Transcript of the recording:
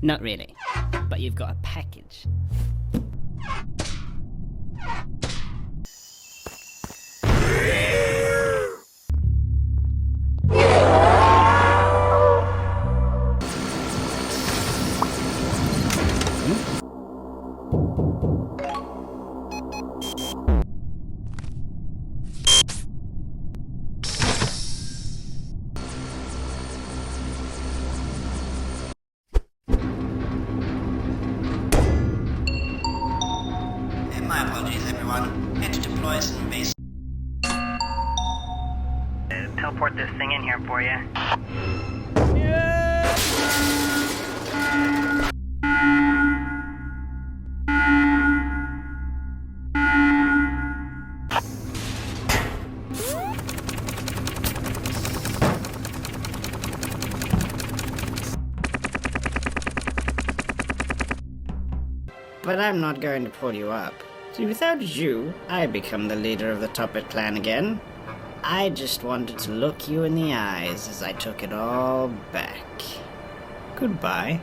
Not really, but you've got a package. My apologies, everyone. Had to deploy some base. Teleport this thing in here for you. But I'm not going to pull you up. See, without you, I become the leader of the Tuppet clan again. I just wanted to look you in the eyes as I took it all back. Goodbye.